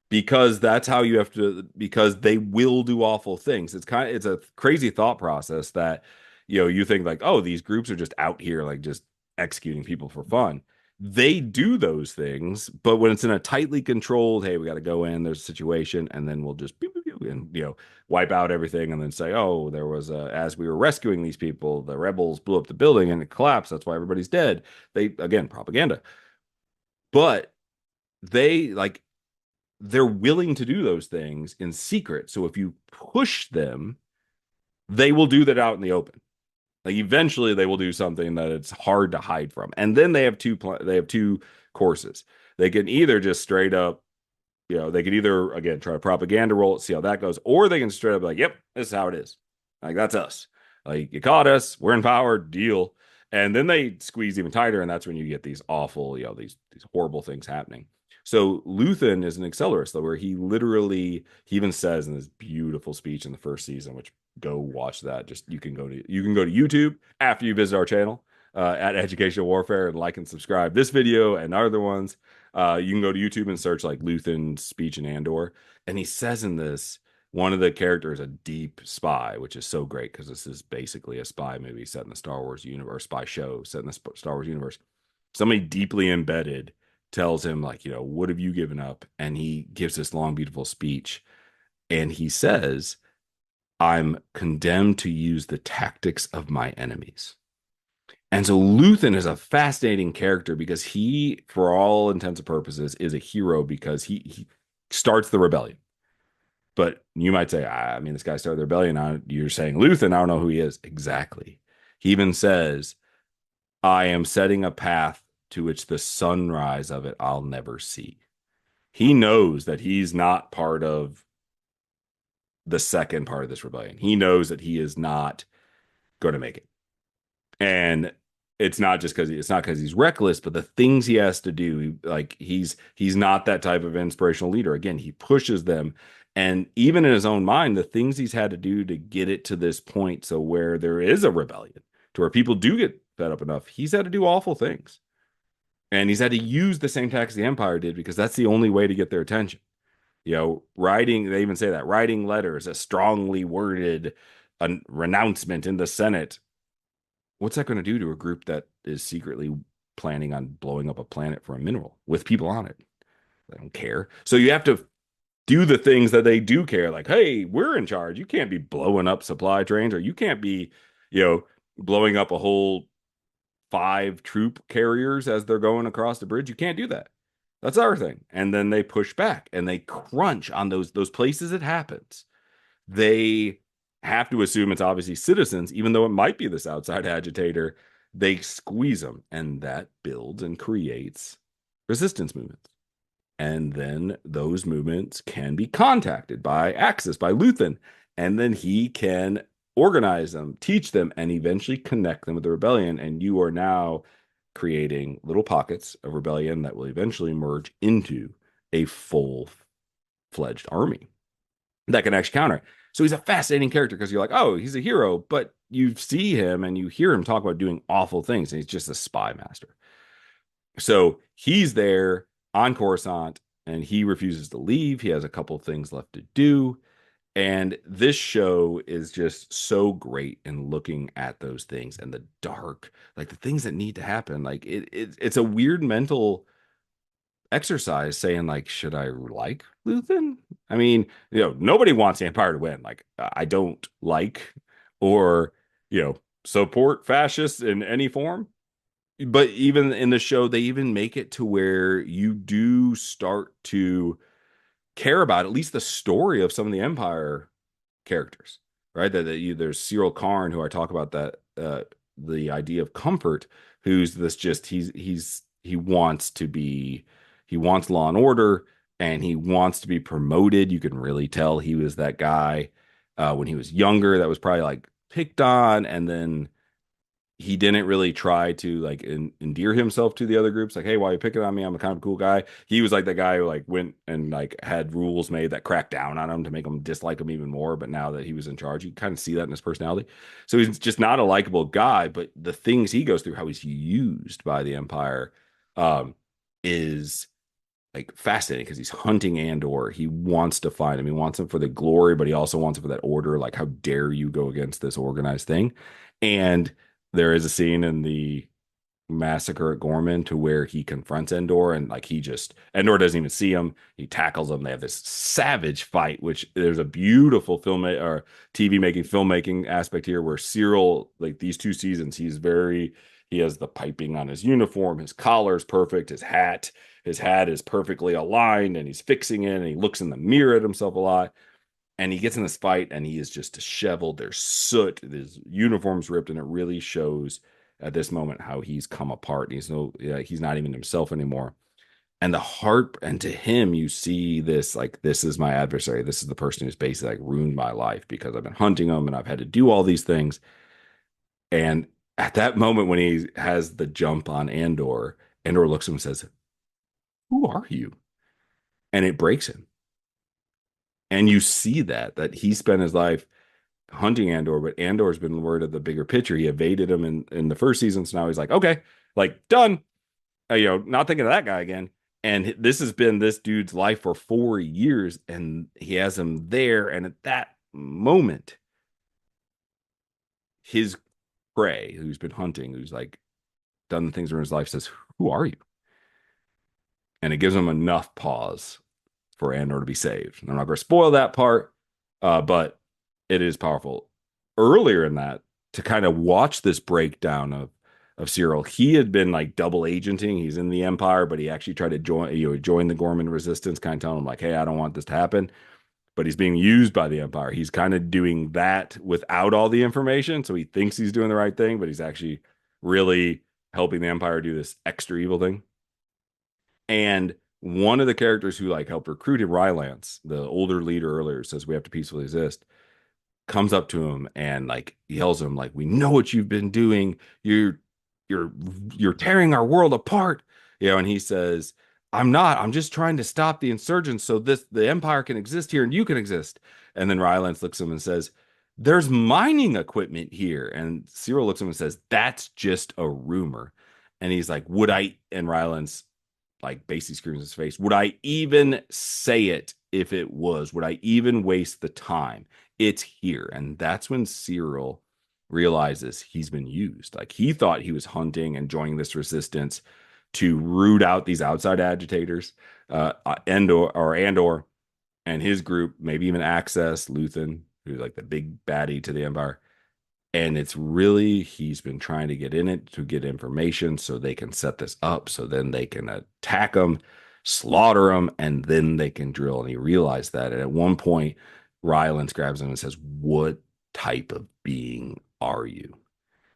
Speaker 1: because that's how you have to, because they will do awful things. It's a crazy thought process that, you think like, oh, these groups are just out here like just executing people for fun. They do those things, but when it's in a tightly controlled, hey, we got to go in, there's a situation, and then we'll just beep, beep, beep, and wipe out everything, and then say, oh, there was as we were rescuing these people, the rebels blew up the building and it collapsed. That's why everybody's dead. They, again, propaganda. But they like they're willing to do those things in secret. So if you push them, they will do that out in the open. Like eventually they will do something that it's hard to hide from. And then they have two courses. They can either just straight up, they could either again try to propaganda roll it, see how that goes, or they can straight up be like, yep, this is how it is. Like that's us. Like you caught us, we're in power, deal. And then they squeeze even tighter, and that's when you get these awful, these horrible things happening. So Luthen is an accelerist, though, where he even says in this beautiful speech in the first season, which go watch that. Just you can go to YouTube after you visit our channel at Educational Warfare and like and subscribe this video and other ones. You can go to YouTube and search like Luthen's speech in Andor, and he says in this one of the characters a deep spy, which is so great because this is basically a spy movie set in the Star Wars universe, spy show set in the Star Wars universe. Somebody deeply embedded tells him, like, what have you given up? And he gives this long, beautiful speech. And he says, I'm condemned to use the tactics of my enemies. And so Luthen is a fascinating character because he, for all intents and purposes, is a hero because he starts the rebellion. But you might say, I mean, this guy started the rebellion. You're saying Luthen, I don't know who he is. Exactly. He even says, I am setting a path to which the sunrise of it I'll never see. He knows that he's not part of the second part of this rebellion. He knows that he is not going to make it. And it's not just because he's reckless, but the things he has to do, like he's not that type of inspirational leader. Again, he pushes them. And even in his own mind, the things he's had to do to get it to this point, so where there is a rebellion, to where people do get fed up enough, he's had to do awful things. And he's had to use the same tactics the Empire did because that's the only way to get their attention. Writing, they even say that, writing letters, a strongly worded renouncement in the Senate. What's that going to do to a group that is secretly planning on blowing up a planet for a mineral with people on it? They don't care. So you have to do the things that they do care, like, hey, we're in charge. You can't be blowing up supply trains, or you can't be, blowing up a whole 5 troop carriers as they're going across the bridge. You can't do that. That's our thing. And then they push back and they crunch on those places it happens. They have to assume it's obviously citizens, even though it might be this outside agitator. They squeeze them, and that builds and creates resistance movements. And then those movements can be contacted by Axis, by Luthen, and then he can organize them, teach them, and eventually connect them with the rebellion. And you are now creating little pockets of rebellion that will eventually merge into a full-fledged army that can actually counter. So he's a fascinating character because you're like, oh, he's a hero, but you see him and you hear him talk about doing awful things, and he's just a spy master. So he's there on Coruscant, and he refuses to leave. He has a couple of things left to do. And this show is just so great in looking at those things and the dark, like the things that need to happen. Like it's a weird mental exercise saying, like, should I like Luthen? I mean, nobody wants the Empire to win. Like, I don't like or, support fascists in any form. But even in the show, they even make it to where you do start to care about at least the story of some of the Empire characters, right? There's Cyril Karn, who I talk about, that the idea of comfort, who's this just he wants law and order, and he wants to be promoted. You can really tell he was that guy when he was younger that was probably like picked on, and then he didn't really try to like endear himself to the other groups. Like, hey, why are you picking on me? I'm a kind of cool guy. He was like the guy who like went and like had rules made that cracked down on him to make him dislike him even more. But now that he was in charge, you kind of see that in his personality. So he's just not a likable guy. But the things he goes through, how he's used by the Empire, is like fascinating because he's hunting Andor. He wants to find him. He wants him for the glory, but he also wants him for that order. Like, how dare you go against this organized thing? And there is a scene in the massacre at Gorman to where he confronts Andor, and like Andor doesn't even see him. He tackles him. They have this savage fight, which there's a beautiful film or TV filmmaking aspect here where Cyril, like these 2 seasons, he has the piping on his uniform. His collar is perfect. His hat is perfectly aligned, and he's fixing it, and he looks in the mirror at himself a lot. And he gets in this fight, and he is just disheveled. There's soot. His uniform's ripped, and it really shows at this moment how he's come apart. He's not even himself anymore. And to him, you see this, like, this is my adversary. This is the person who's basically like ruined my life because I've been hunting him and I've had to do all these things. And at that moment, when he has the jump on Andor, Andor looks at him and says, "Who are you?" and it breaks him. And you see that he spent his life hunting Andor, but Andor's been word of the bigger picture. He evaded him in the first season, so now he's like, okay, like done. Not thinking of that guy again. And this has been this dude's life for 4 years, and he has him there. And at that moment, his prey, who's been hunting, who's like done the things in his life, says, "Who are you?" And it gives him enough pause for Andor to be saved. I'm not going to spoil that part, but it is powerful. Earlier in that, to kind of watch this breakdown of Cyril, he had been like double agenting. He's in the Empire, but he actually tried to join the Gorman Resistance, kind of telling him like, "Hey, I don't want this to happen." But he's being used by the Empire. He's kind of doing that without all the information, so he thinks he's doing the right thing, but he's actually really helping the Empire do this extra evil thing. And one of the characters who like helped recruit him, Rylance, the older leader earlier, says we have to peacefully exist, comes up to him and like yells at him like, "We know what you've been doing. You're you're tearing our world apart." And he says, "I'm not. I'm just trying to stop the insurgents so the Empire can exist here and you can exist." And then Rylance looks at him and says, "There's mining equipment here." And Cyril looks at him and says, "That's just a rumor." And he's like, "Would I?" And Rylance like basically screams in his face, "Would I even say it if it was? Would I even waste the time? It's here." And that's when Cyril realizes he's been used. Like he thought he was hunting and joining this resistance to root out these outside agitators, Andor and his group, maybe even Access, Luthen, who's like the big baddie to the Empire. And it's really, he's been trying to get in it to get information so they can set this up so then they can attack them, slaughter them, and then they can drill. And he realized that. And at one point, Rylance grabs him and says, "What type of being are you?"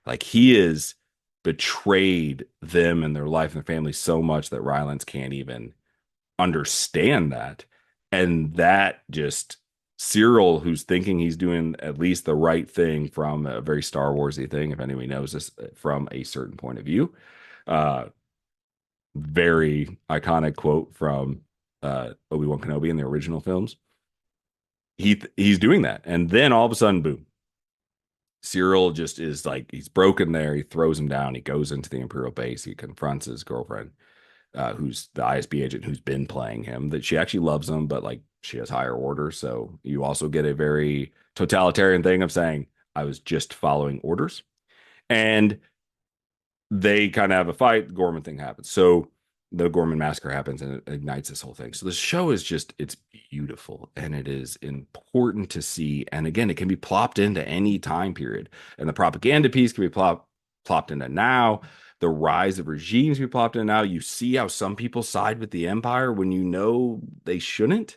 Speaker 1: Like he is betrayed them and their life and their family so much that Rylance can't even understand that. And that just Cyril, who's thinking he's doing at least the right thing from a very Star Warsy thing, if anybody knows this, from a certain point of view. Uh, Very iconic quote from Obi-Wan Kenobi in the original films. He's doing that, and then all of a sudden, boom! Cyril just is like he's broken there. He throws him down. He goes into the Imperial base. He confronts his girlfriend, who's the ISB agent who's been playing him, that she actually loves him, but like she has higher orders. So you also get a very totalitarian thing of saying, "I was just following orders." And they kind of have a fight. The Gorman thing happens. So the Gorman massacre happens and it ignites this whole thing. So the show is just, it's beautiful and it is important to see. And again, it can be plopped into any time period. And the propaganda piece can be plopped into now. The rise of regimes can be plopped into now. You see how some people side with the Empire when you know they shouldn't,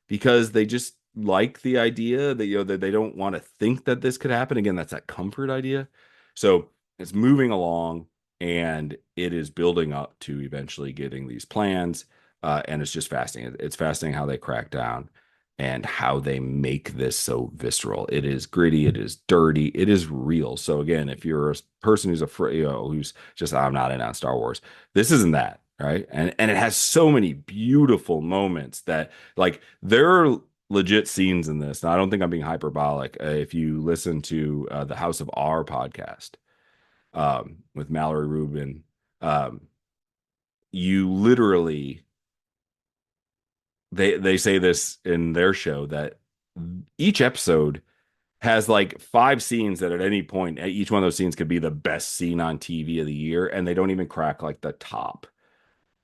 Speaker 1: because they just like the idea that that they don't want to think that this could happen again. That's that comfort idea. So it's moving along and it is building up to eventually getting these plans, and it's just fascinating. It's fascinating how they crack down and how they make this so visceral. It is gritty, it is dirty, it is real. So again, if you're a person who's afraid, who's just, "I'm not in on Star Wars," this isn't that, right? And it has so many beautiful moments that like there are legit scenes in this. Now, I don't think I'm being hyperbolic. If you listen to the House of R podcast with Mallory Rubin, um, you literally they say this in their show that each episode has like 5 scenes that at any point, each one of those scenes could be the best scene on TV of the year, and they don't even crack like the top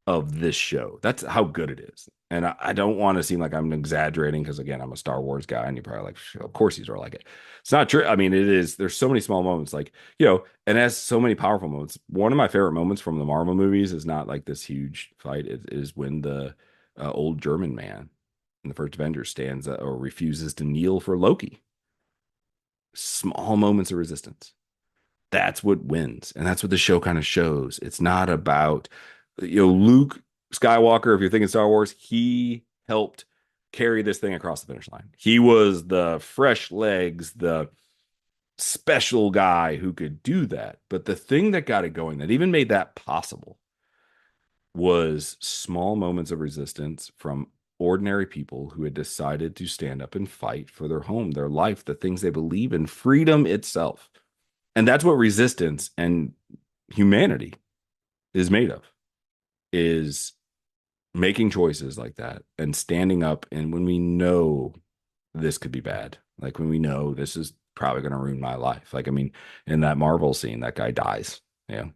Speaker 1: of this show. That's how good it is. And I don't want to seem like I'm exaggerating because again, I'm a Star Wars guy, and you're probably like, "Of course he's like it." It's not true. I mean, it is. There's so many small moments, like and it has so many powerful moments. One of my favorite moments from the Marvel movies is not like this huge fight. It is when the old German man in the first Avengers stands or refuses to kneel for Loki. Small moments of resistance. That's what wins, and that's what the show kind of shows. It's not about Luke Skywalker. If you're thinking Star Wars, he helped carry this thing across the finish line. He was the fresh legs, the special guy who could do that. But the thing that got it going, that even made that possible, was small moments of resistance from ordinary people who had decided to stand up and fight for their home, their life, the things they believe in, freedom itself. And that's what resistance and humanity is made of, is making choices like that and standing up. And when we know this could be bad, like when we know this is probably going to ruin my life, like, I mean, in that Marvel scene, that guy dies. Yeah.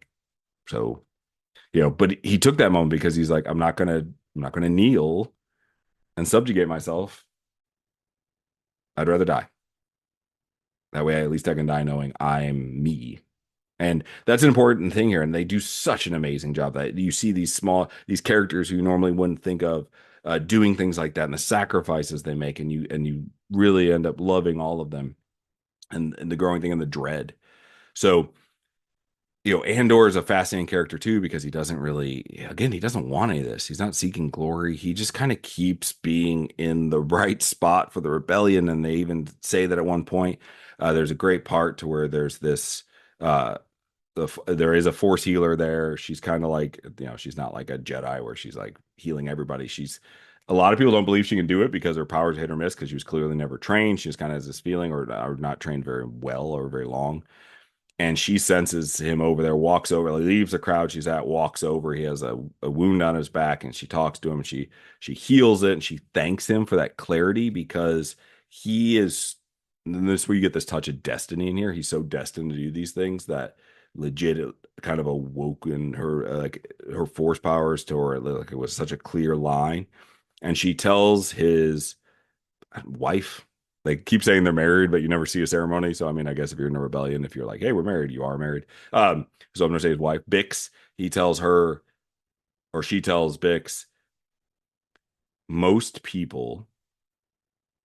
Speaker 1: So, but he took that moment because he's like, I'm not gonna kneel and subjugate myself. I'd rather die. That way, at least I can die knowing I'm me. And that's an important thing here. And they do such an amazing job that you see these characters who you normally wouldn't think of doing things like that, and the sacrifices they make, and you really end up loving all of them, and the growing thing and the dread. So, Andor is a fascinating character too, because he doesn't really, again, he doesn't want any of this. He's not seeking glory. He just kind of keeps being in the right spot for the rebellion. And they even say that at one point, there's a great part to where there's this, uh, there is a force healer there. She's kind of like, she's not like a Jedi where she's like healing everybody. A lot of people don't believe she can do it because her powers hit or miss because she was clearly never trained. She just kind of has this feeling, or not trained very well or very long, and she senses him over there, walks over, leaves the crowd she's at, walks over. He has a wound on his back, and she talks to him, and she heals it, and she thanks him for that clarity, because he is, and this is where you get this touch of destiny in here. He's so destined to do these things that legit it kind of awoken her, like her force powers to her, like it was such a clear line. And she tells his wife. They keep saying they're married, but you never see a ceremony. So I mean, I guess if you're in a rebellion, if you're like, "Hey, we're married," you are married. So I'm gonna say his wife, Bix. He tells her, or she tells Bix, most people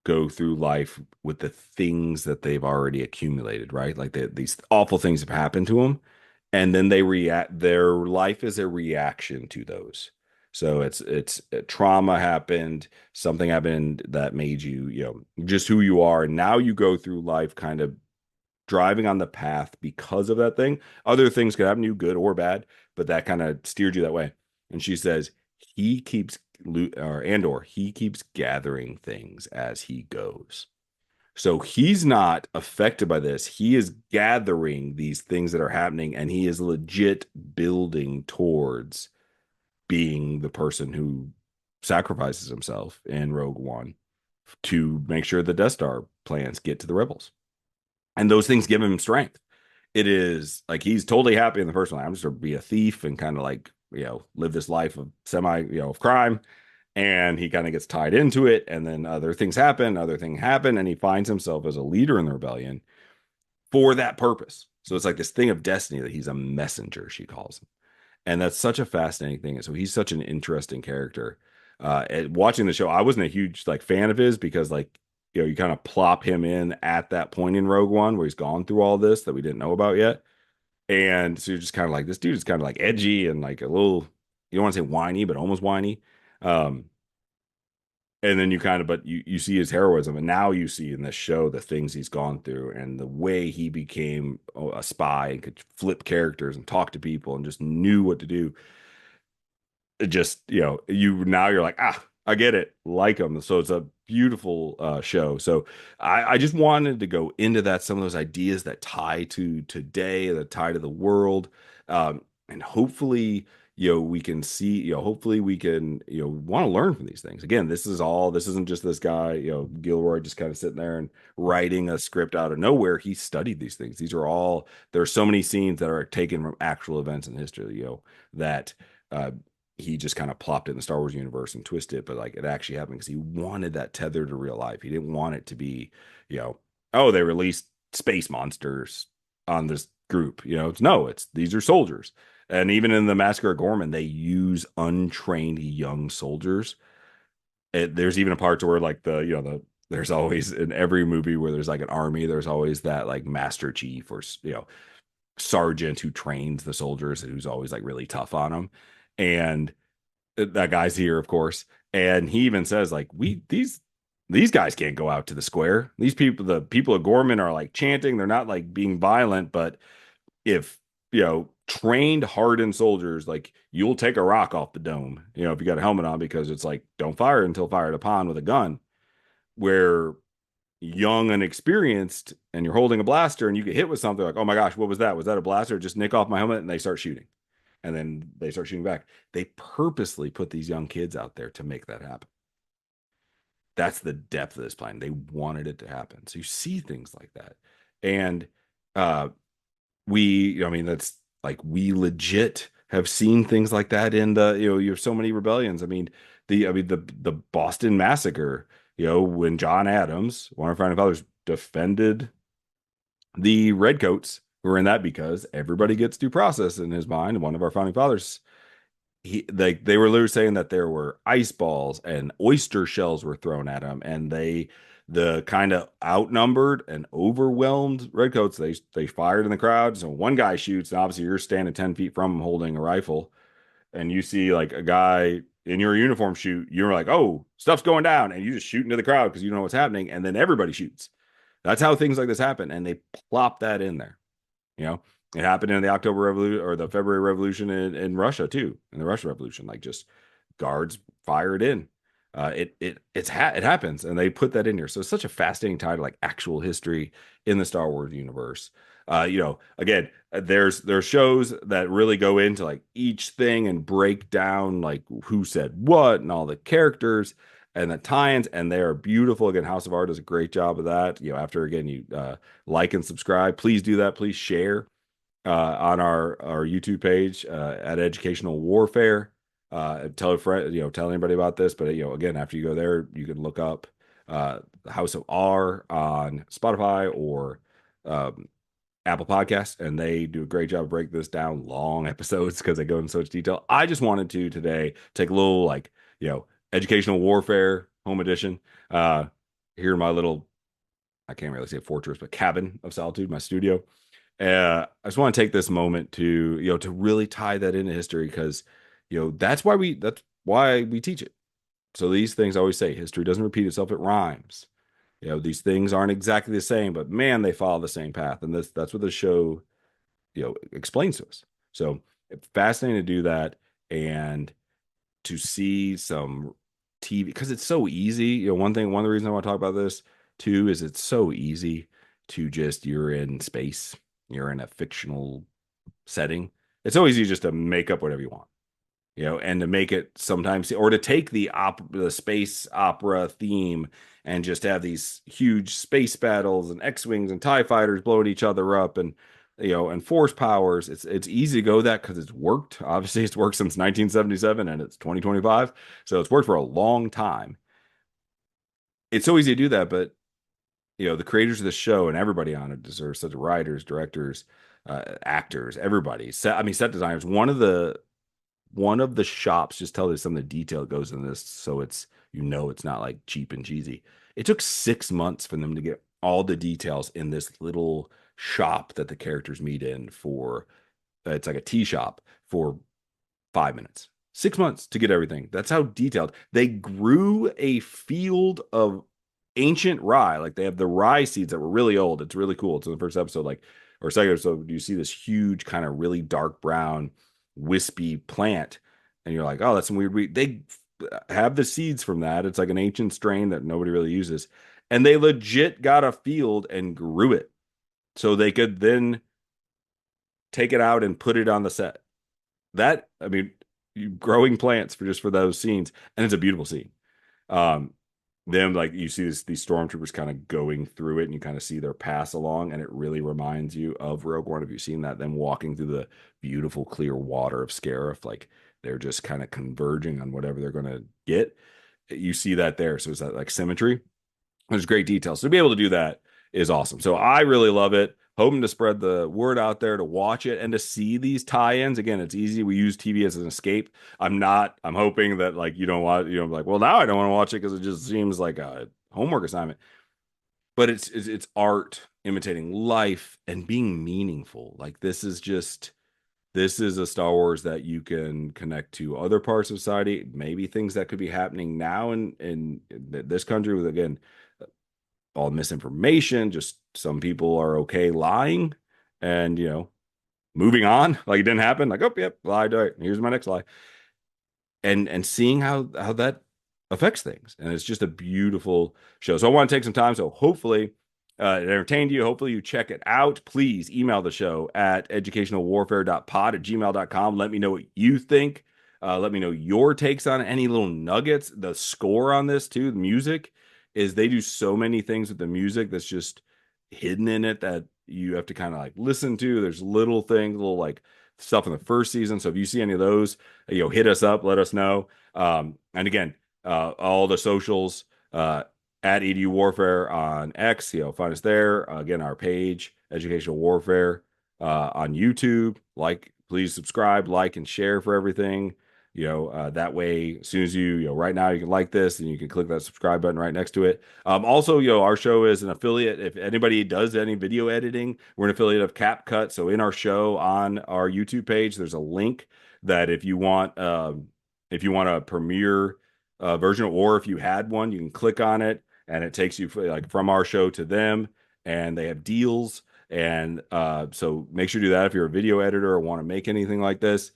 Speaker 1: go through life with the things that they've already accumulated, right? Like these awful things have happened to them, and then they react. Their life is a reaction to those. So it's trauma happened, something happened that made you, just who you are. And now you go through life kind of driving on the path because of that thing. Other things could happen to you, good or bad, but that kind of steered you that way. And she says, he keeps, or Andor, he keeps gathering things as he goes. So he's not affected by this. He is gathering these things that are happening, and he is legit building towards being the person who sacrifices himself in Rogue One to make sure the Death Star plans get to the rebels. And those things give him strength. It is like he's totally happy in the first one. I'm just going to be a thief and kind of like, live this life of of crime. And he kind of gets tied into it. And then other things happen, and he finds himself as a leader in the rebellion for that purpose. So it's like this thing of destiny that he's a messenger, she calls him. And that's such a fascinating thing. And so he's such an interesting character. Watching the show, I wasn't a huge like fan of his because like, you kind of plop him in at that point in Rogue One where he's gone through all this that we didn't know about yet. And so you're just kind of like, this dude is kind of like edgy and like a little, you don't want to say whiny, but almost whiny. Um, and then but you see his heroism, and now you see in this show the things he's gone through and the way he became a spy and could flip characters and talk to people and just knew what to do. It just, you're like, I get it, like him. So it's a beautiful show. So I just wanted to go into that, some of those ideas that tie to today, that tie to the world, and hopefully, we can see, hopefully we can, want to learn from these things. Again, this isn't just this guy, Gilroy just kind of sitting there and writing a script out of nowhere. He studied these things. There are so many scenes that are taken from actual events in history, that uh, he just kind of plopped it in the Star Wars universe and twisted it, but like it actually happened because he wanted that tether to real life. He didn't want it to be, oh, they released space monsters on this group. These are soldiers. And even in the Massacre of Gorman, they use untrained young soldiers. There's even a part to where like there's always in every movie where there's like an army, there's always that like master chief or sergeant who trains the soldiers, who's always like really tough on them. And that guy's here, of course. And he even says, like, these guys can't go out to the square. The people of Gorman are like chanting. They're not like being violent, but if trained, hardened soldiers. Like you'll take a rock off the dome, if you got a helmet on, because it's like don't fire until fired upon with a gun. Where young and experienced, and you're holding a blaster and you get hit with something like, oh my gosh, what was that? Was that a blaster? Just nick off my helmet, and they start shooting, and then they start shooting back. They purposely put these young kids out there to make that happen. That's the depth of this plan. They wanted it to happen. So you see things like that. And uh I mean, that's like we legit have seen things like that in you have so many rebellions. I mean, the Boston Massacre, when John Adams, one of our founding fathers, defended the redcoats who were in that, because everybody gets due process in his mind. One of our founding fathers, they were literally saying that there were ice balls and oyster shells were thrown at him, and the kind of outnumbered and overwhelmed redcoats, they fired in the crowd. So one guy shoots, and obviously you're standing 10 feet from him holding a rifle, and you see like a guy in your uniform shoot. You're like, oh, stuff's going down, and you just shoot into the crowd because you know what's happening, and then everybody shoots. That's how things like this happen, and they plop that in there. You know, it happened in the October Revolution or the February Revolution in Russia too, in the Russian Revolution. Like just guards fired in. It happens, and they put that in here. So it's such a fascinating tie to like actual history in the Star Wars universe. Again, there's shows that really go into like each thing and break down like who said what and all the characters and the tie-ins, and they are beautiful. Again, House of Art does a great job of that. After again you like and subscribe, please do that. Please share on our YouTube page at Educational Warfare. Tell a friend, tell anybody about this. But again, after you go there, you can look up House of R on Spotify or um, Apple Podcasts, and they do a great job of breaking this down, long episodes because they go into so much detail. I just wanted to today take a little like Educational Warfare Home Edition. Here in my little, I can't really say fortress, but cabin of solitude, my studio. I just want to take this moment to to really tie that into history, because that's why we teach it. So these things, I always say, history doesn't repeat itself, it rhymes. These things aren't exactly the same, but man, they follow the same path, and that's what the show explains to us. So it's fascinating to do that, and to see some TV, because it's so easy. One of the reasons I want to talk about this too is it's so easy to just, you're in space, you're in a fictional setting. It's so easy just to make up whatever you want, and to make it sometimes, or to take the space opera theme and just have these huge space battles and X-wings and TIE fighters blowing each other up, and and force powers. It's easy to go that because it's worked. Obviously, it's worked since 1977 and it's 2025, so it's worked for a long time. It's so easy to do that, but the creators of the show and everybody on it deserves, such writers, directors, actors, everybody. Set designers. One of the shops just tell you some of the detail that goes in this, so it's not like cheap and cheesy. It took 6 months for them to get all the details in this little shop that the characters meet in for. It's like a tea shop for 5 minutes. 6 months to get everything. That's how detailed. They grew a field of ancient rye. Like they have the rye seeds that were really old. It's really cool. It's in the first episode, like, or second episode, you see this huge kind of really dark brown wispy plant, and you're like, oh, that's some weird. They have the seeds from that. It's like an ancient strain that nobody really uses, and they legit got a field and grew it so they could then take it out and put it on the set. That, I mean, growing plants for those scenes, and it's a beautiful scene. Um, them, like, you see these stormtroopers kind of going through it, and you kind of see their pass along, and it really reminds you of Rogue One. Have you seen that? Them walking through the beautiful clear water of Scarif, like they're just kind of converging on whatever they're going to get. You see that there, so it's that like symmetry. There's great details. So to be able to do that is awesome. So I really love it. Hoping to spread the word out there to watch it and to see these tie-ins. Again, it's easy. We use TV as an escape. I'm hoping that like you don't want, like, well, now I don't want to watch it because it just seems like a homework assignment. But it's art imitating life and being meaningful. Like this is a Star Wars that you can connect to other parts of society, maybe things that could be happening now in this country with, again, all misinformation. Just some people are okay lying, and moving on, like it didn't happen. Like, oh, yep, lied. All right, here's my next lie. And seeing how that affects things. And it's just a beautiful show. So I want to take some time. So hopefully it entertained you. Hopefully you check it out. Please email the show at educationalwarfare.pod@gmail.com. Let me know what you think. Let me know your takes on any little nuggets. The score on this too, the music, is they do so many things with the music that's just hidden in it that you have to kind of like listen to. There's little things, little like stuff in the first season. So if you see any of those, hit us up, let us know. And again, all the socials, at EDU Warfare on X, find us there. Again, our page, Educational Warfare, on YouTube. Please subscribe, like, and share for everything. That way, as soon as right now you can like this and you can click that subscribe button right next to it. Also, our show is an affiliate. If anybody does any video editing, we're an affiliate of CapCut. So in our show on our YouTube page, there's a link that if you want a Premiere version, or if you had one, you can click on it and it takes you like from our show to them, and they have deals. And so make sure to do that if you're a video editor or want to make anything like this.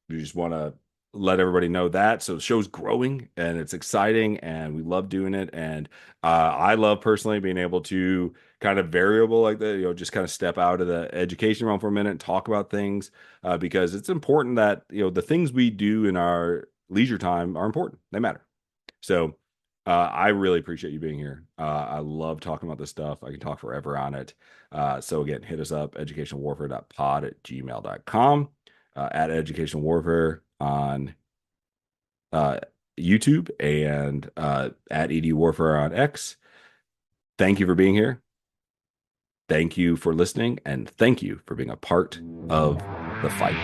Speaker 1: We just want to let everybody know that. So the show's growing and it's exciting and we love doing it. And I love personally being able to kind of variable like that, just kind of step out of the education realm for a minute and talk about things, because it's important that, the things we do in our leisure time are important. They matter. So I really appreciate you being here. I love talking about this stuff. I can talk forever on it. So again, hit us up, educationalwarfare.pod@gmail.com, at Educational Warfare on YouTube, and at ED Warfare on X. Thank you for being here. Thank you for listening, and thank you for being a part of the fight.